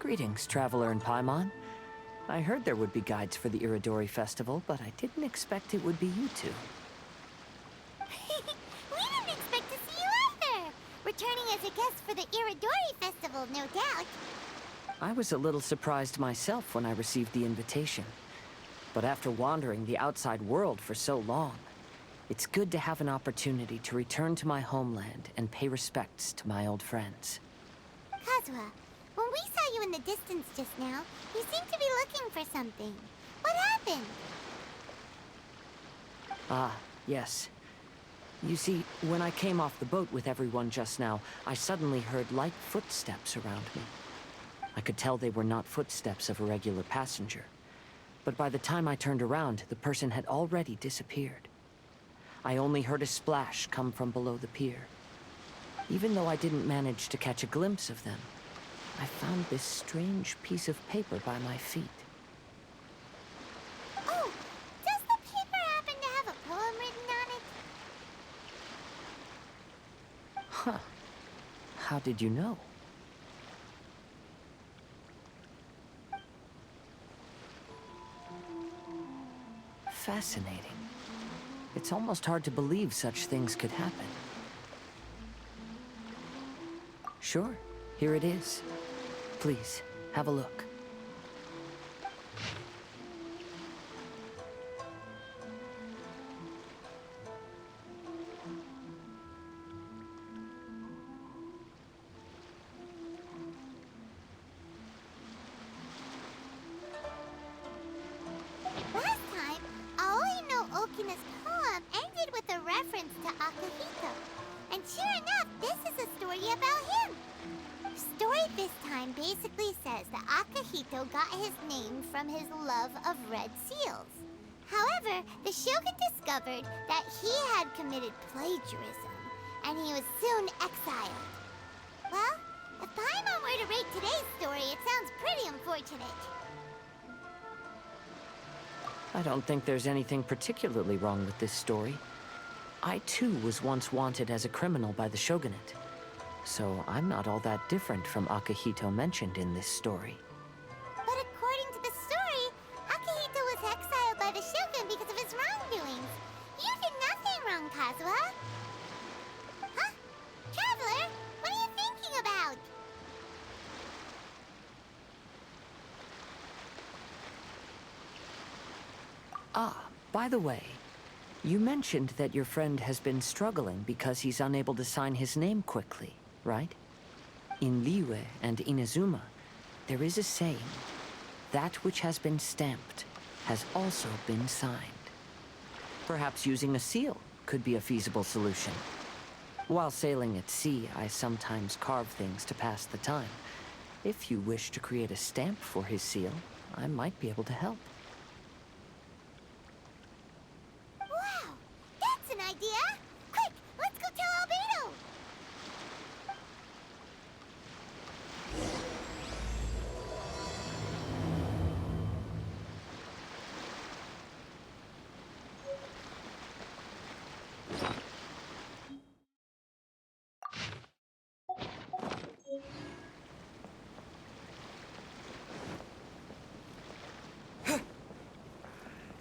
Greetings, traveler in Paimon. I heard there would be guides for the Iridori Festival, but I didn't expect it would be you two. We didn't expect to see you either! Returning as a guest for the Iridori Festival, no doubt. I was a little surprised myself when I received the invitation. But after wandering the outside world for so long, it's good to have an opportunity to return to my homeland and pay respects to my old friends. Kazuha, when we saw you in the distance just now, you seemed to be looking for something. What happened? Ah, yes. You see, when I came off the boat with everyone just now, I suddenly heard light footsteps around me. I could tell they were not footsteps of a regular passenger. But by the time I turned around, the person had already disappeared. I only heard a splash come from below the pier. Even though I didn't manage to catch a glimpse of them, I found this strange piece of paper by my feet. Oh, does the paper happen to have a poem written on it? Huh. How did you know? Fascinating. It's almost hard to believe such things could happen. Sure, here it is. Please, have a look. Last time, Aoi no Okina's poem ended with a reference to Akahito. And sure enough, this is a story about him. The story this time basically says that Akahito got his name from his love of red seals. However, the shogun discovered that he had committed plagiarism, and he was soon exiled. Well, if Paimon were to rate today's story, it sounds pretty unfortunate. I don't think there's anything particularly wrong with this story. I too was once wanted as a criminal by the shogunate. So I'm not all that different from Akahito mentioned in this story. But according to the story, Akahito was exiled by the shogun because of his wrongdoings. You did nothing wrong, Kazuha. Huh? Traveler, what are you thinking about? Ah, by the way, you mentioned that your friend has been struggling because he's unable to sign his name quickly, right? In Liyue and Inazuma, there is a saying, that which has been stamped has also been signed. Perhaps using a seal could be a feasible solution. While sailing at sea, I sometimes carve things to pass the time. If you wish to create a stamp for his seal, I might be able to help. Wow, that's an idea! Quick, let's go tell Albedo!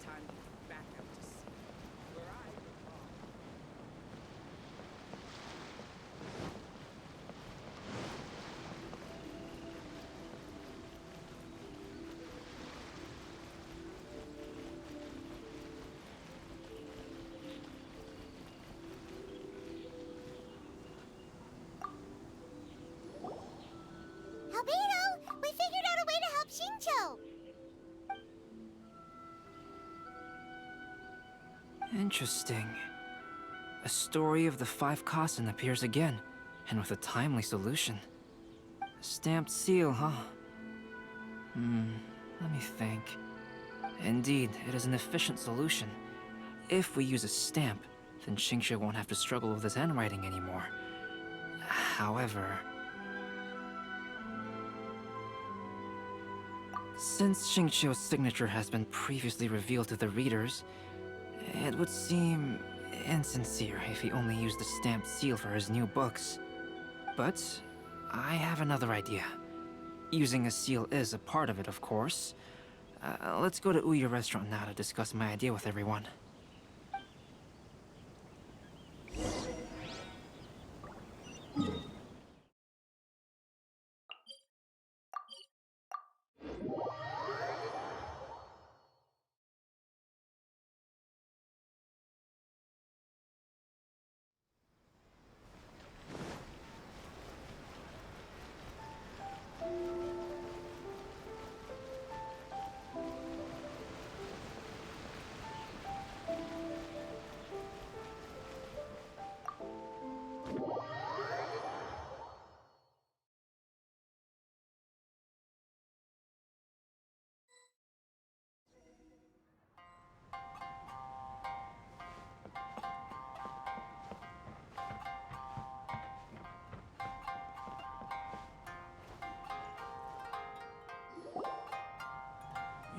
Time to get back up to sea, where I belong. Albedo, we figured out a way to help Xingqiu! Interesting. A story of the Five Kaisen appears again, and with a timely solution. A stamped seal, huh? Let me think. Indeed, it is an efficient solution. If we use a stamp, then Xingqiu won't have to struggle with his handwriting anymore. However... since Xingqiu's signature has been previously revealed to the readers, it would seem insincere if he only used the stamped seal for his new books. But I have another idea. Using a seal is a part of it, of course. Let's go to Ouya restaurant now to discuss my idea with everyone.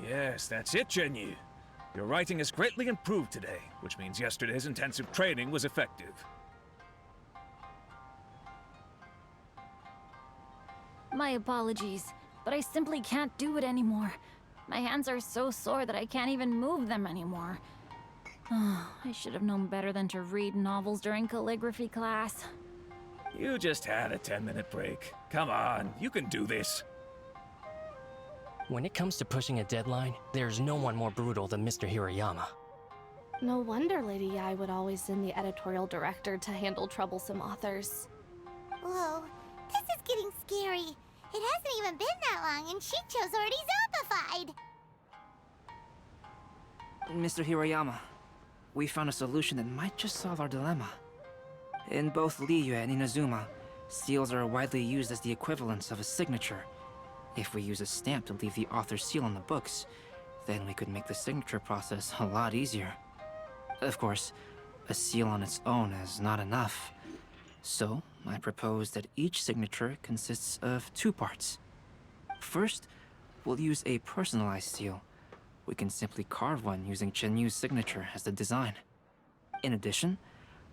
Yes, that's it, Xingqiu. Your writing has greatly improved today, which means yesterday's intensive training was effective. My apologies, but I simply can't do it anymore. My hands are so sore that I can't even move them anymore. I should have known better than to read novels during calligraphy class. You just had a 10-minute break. Come on, you can do this. When it comes to pushing a deadline, there's no one more brutal than Mr. Hirayama. No wonder Lady Yae would always send the editorial director to handle troublesome authors. Whoa, this is getting scary. It hasn't even been that long and Xingqiu's already zombified. Mr. Hirayama, we found a solution that might just solve our dilemma. In both Liyue and Inazuma, seals are widely used as the equivalents of a signature. If we use a stamp to leave the author's seal on the books, then we could make the signature process a lot easier. Of course, a seal on its own is not enough. So, I propose that each signature consists of 2 parts. First, we'll use a personalized seal. We can simply carve one using Xingqiu's signature as the design. In addition,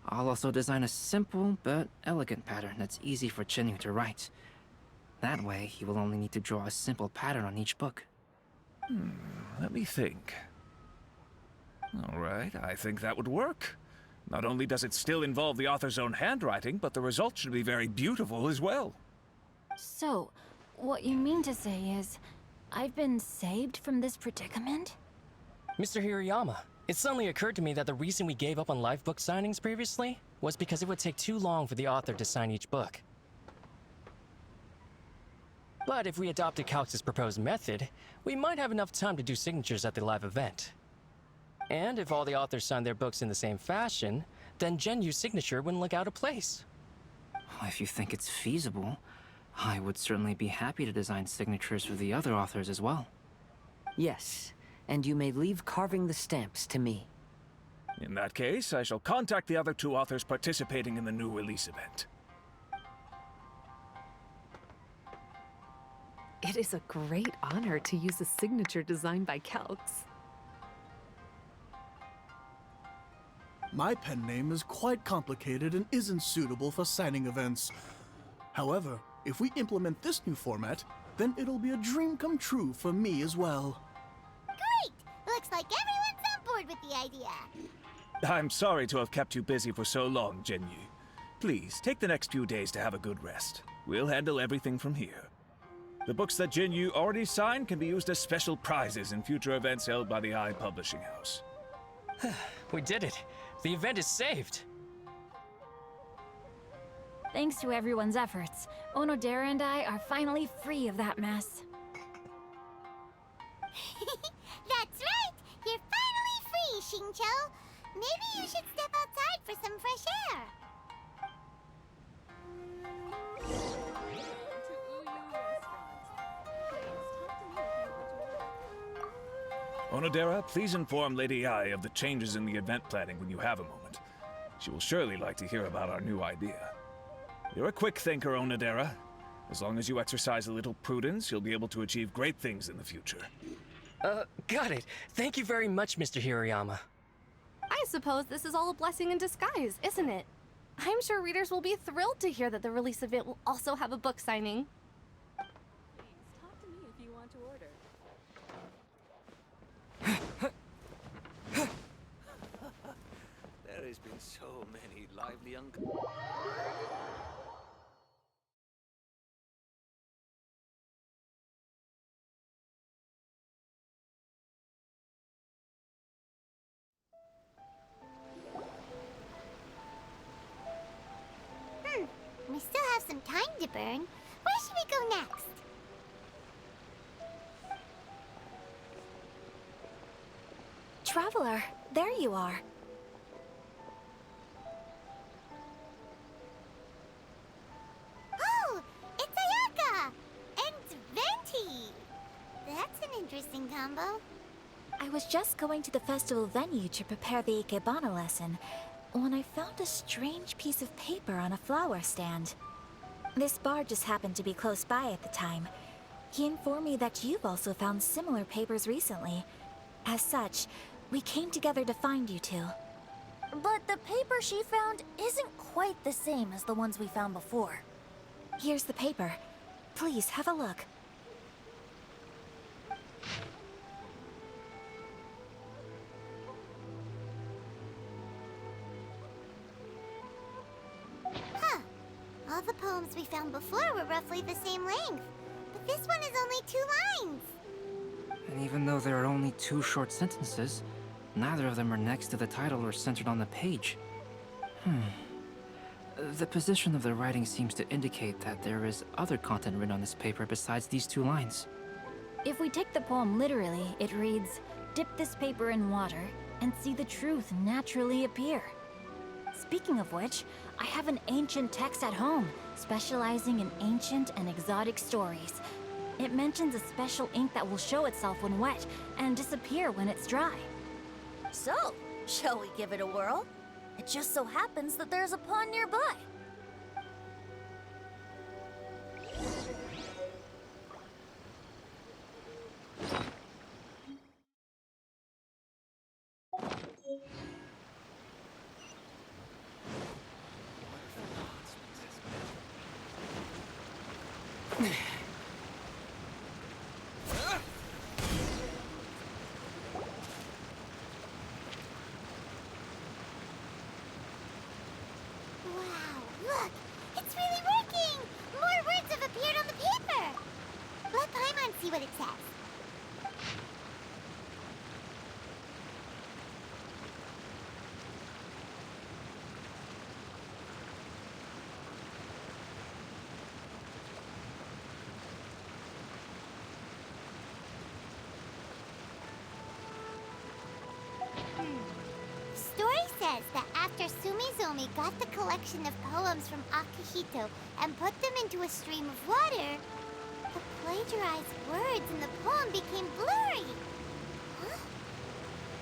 I'll also design a simple but elegant pattern that's easy for Xingqiu to write. That way, he will only need to draw a simple pattern on each book. Let me think. All right, I think that would work. Not only does it still involve the author's own handwriting, but the result should be very beautiful as well. So, what you mean to say is, I've been saved from this predicament? Mr. Hirayama, it suddenly occurred to me that the reason we gave up on live book signings previously was because it would take too long for the author to sign each book. But if we adopted Calx's proposed method, we might have enough time to do signatures at the live event. And if all the authors signed their books in the same fashion, then Xingqiu's signature wouldn't look out of place. If you think it's feasible, I would certainly be happy to design signatures for the other authors as well. Yes, and you may leave carving the stamps to me. In that case, I shall contact the other 2 authors participating in the new release event. It is a great honor to use a signature designed by Calx. My pen name is quite complicated and isn't suitable for signing events. However, if we implement this new format, then it'll be a dream come true for me as well. Great! Looks like everyone's on board with the idea. I'm sorry to have kept you busy for so long, Xingqiu. Please, take the next few days to have a good rest. We'll handle everything from here. The books that Xingqiu already signed can be used as special prizes in future events held by the Eye Publishing House. We did it! The event is saved! Thanks to everyone's efforts, Onodera and I are finally free of that mess. That's right! You're finally free, Xingqiu! Maybe you should step outside for some fresh air. Onodera, please inform Lady Yae of the changes in the event planning when you have a moment. She will surely like to hear about our new idea. You're a quick thinker, Onodera. As long as you exercise a little prudence, you'll be able to achieve great things in the future. Got it. Thank you very much, Mr. Hirayama. I suppose this is all a blessing in disguise, isn't it? I'm sure readers will be thrilled to hear that the release event will also have a book signing. want to order? There has been so many lively We still have some time to burn. Where should we go next? Traveler, there you are. Oh, it's Ayaka! And Venti! That's an interesting combo. I was just going to the festival venue to prepare the Ikebana lesson when I found a strange piece of paper on a flower stand. This bard just happened to be close by at the time. He informed me that you've also found similar papers recently. As such, we came together to find you two. But the paper she found isn't quite the same as the ones we found before. Here's the paper. Please, have a look. Huh. All the poems we found before were roughly the same length. But this one is only 2 lines. And even though there are only 2 short sentences, neither of them are next to the title or centered on the page. The position of the writing seems to indicate that there is other content written on this paper besides these 2 lines. If we take the poem literally, it reads, "Dip this paper in water and see the truth naturally appear." Speaking of which, I have an ancient text at home, specializing in ancient and exotic stories. It mentions a special ink that will show itself when wet and disappear when it's dry. So, shall we give it a whirl? It just so happens that there's a pond nearby. Wow, look! It's really working! More words have appeared on the paper! Let Paimon see what it says. Story says that after Sumizone got the collection of poems from Akahito and put them into a stream of water, the plagiarized words in the poem became blurry. Huh?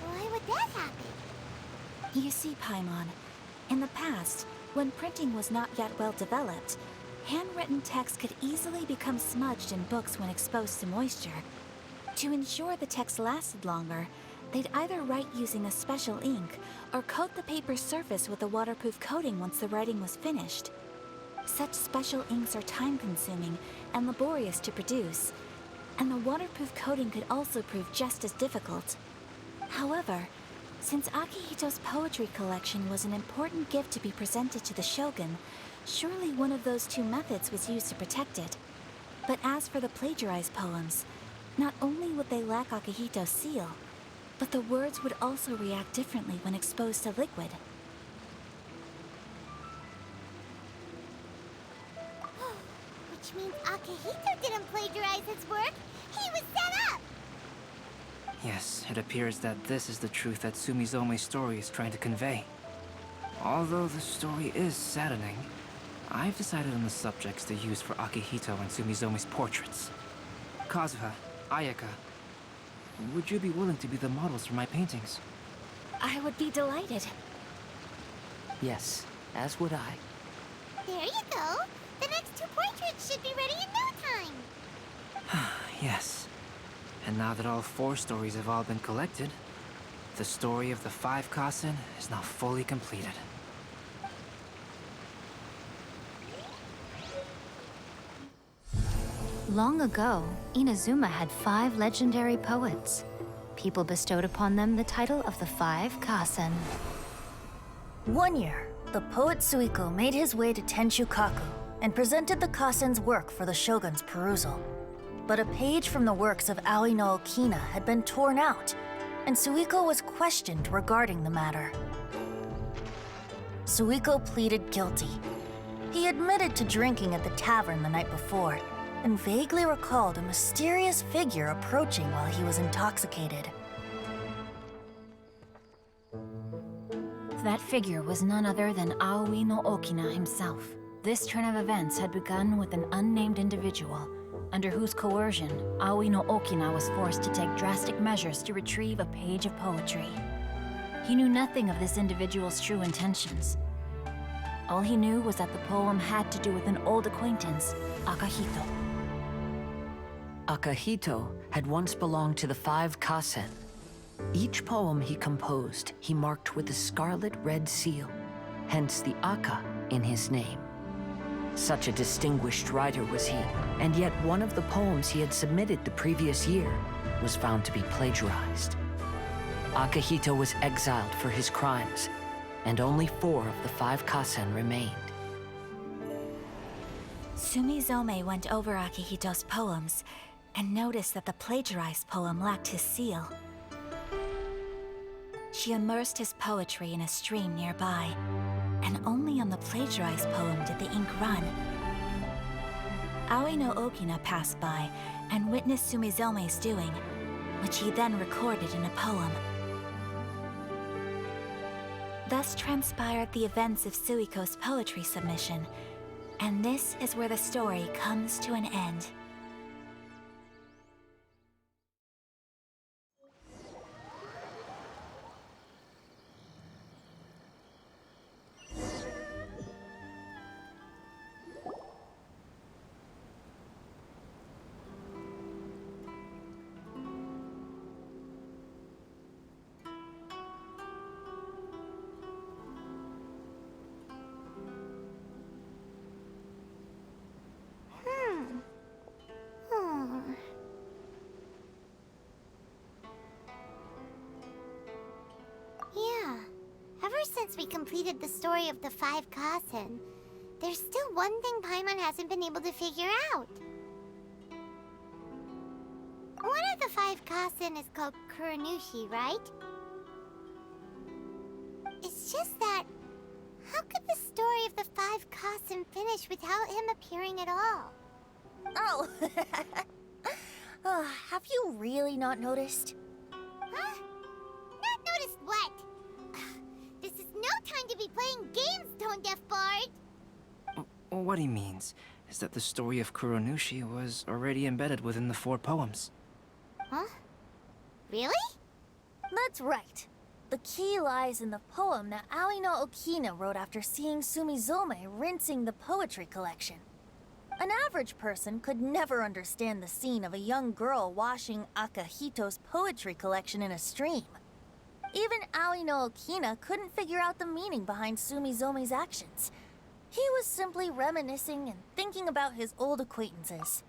Why would that happen? You see, Paimon, in the past, when printing was not yet well developed, handwritten text could easily become smudged in books when exposed to moisture. To ensure the text lasted longer, they'd either write using a special ink or coat the paper's surface with a waterproof coating once the writing was finished. Such special inks are time-consuming and laborious to produce, and the waterproof coating could also prove just as difficult. However, since Akahito's poetry collection was an important gift to be presented to the shogun, surely one of those 2 methods was used to protect it. But as for the plagiarized poems, not only would they lack Akahito's seal, but the words would also react differently when exposed to liquid. Which means Akahito didn't plagiarize his work. He was set up! Yes, it appears that this is the truth that Sumizome's story is trying to convey. Although the story is saddening, I've decided on the subjects to use for Akahito and Sumizome's portraits. Kazuha, Ayaka, would you be willing to be the models for my paintings? I would be delighted. Yes, as would I. There you go. The next 2 portraits should be ready in no time. Yes. And now that all 4 stories have all been collected, the story of the Five Kaisen is now fully completed. Long ago, Inazuma had 5 legendary poets. People bestowed upon them the title of the Five Kaisen. One year, the poet Suiko made his way to Tenshukaku and presented the Kasen's work for the shogun's perusal. But a page from the works of Aoi no Okina had been torn out, and Suiko was questioned regarding the matter. Suiko pleaded guilty. He admitted to drinking at the tavern the night before, and vaguely recalled a mysterious figure approaching while he was intoxicated. That figure was none other than Aoi no Okina himself. This turn of events had begun with an unnamed individual, under whose coercion, Aoi no Okina was forced to take drastic measures to retrieve a page of poetry. He knew nothing of this individual's true intentions. All he knew was that the poem had to do with an old acquaintance, Akahito. Akahito had once belonged to the Five Kaisen. Each poem he composed, he marked with a scarlet red seal, hence the Aka in his name. Such a distinguished writer was he, and yet one of the poems he had submitted the previous year was found to be plagiarized. Akahito was exiled for his crimes, and only 4 of the Five Kaisen remained. Sumizone went over Akihito's poems and noticed that the plagiarized poem lacked his seal. She immersed his poetry in a stream nearby, and only on the plagiarized poem did the ink run. Aoi no Okina passed by and witnessed Sumizome's doing, which he then recorded in a poem. Thus transpired the events of Suiko's poetry submission, and this is where the story comes to an end. Yeah. Ever since we completed the story of the Five Kaisen, there's still one thing Paimon hasn't been able to figure out. One of the Five Kaisen is called Kurounoushi, right? It's just that, how could the story of the Five Kaisen finish without him appearing at all? Oh! Have you really not noticed? Huh? Not noticed what? This is no time to be playing games, tone-deaf bard! What he means is that the story of Kurounoushi was already embedded within the 4 poems. Huh? Really? That's right. The key lies in the poem that Aoi no Okina wrote after seeing Sumizome rinsing the poetry collection. An average person could never understand the scene of a young girl washing Akahito's poetry collection in a stream. Even Aoi no Okina couldn't figure out the meaning behind Sumizome's actions. He was simply reminiscing and thinking about his old acquaintances.